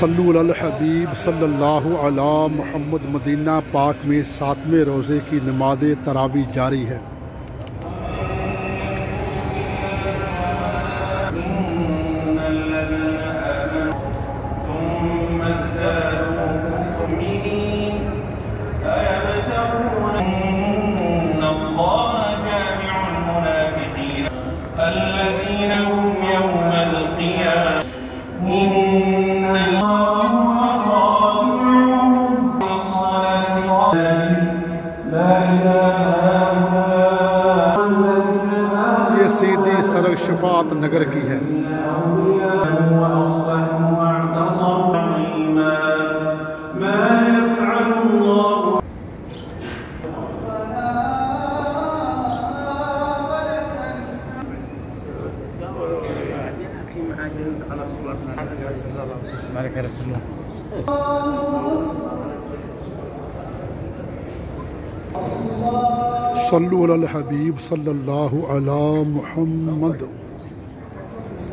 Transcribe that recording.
सल्लु अल हबीब सल्लल्लाहु अला मुहम्मद। मदीना पाक में 7वें रोज़े की नमाज तरावी जारी है। ये सीधी सड़क शफात नगर की है। सल्लु अल हबीब सल्लल्लाहु अला मुहम्मद।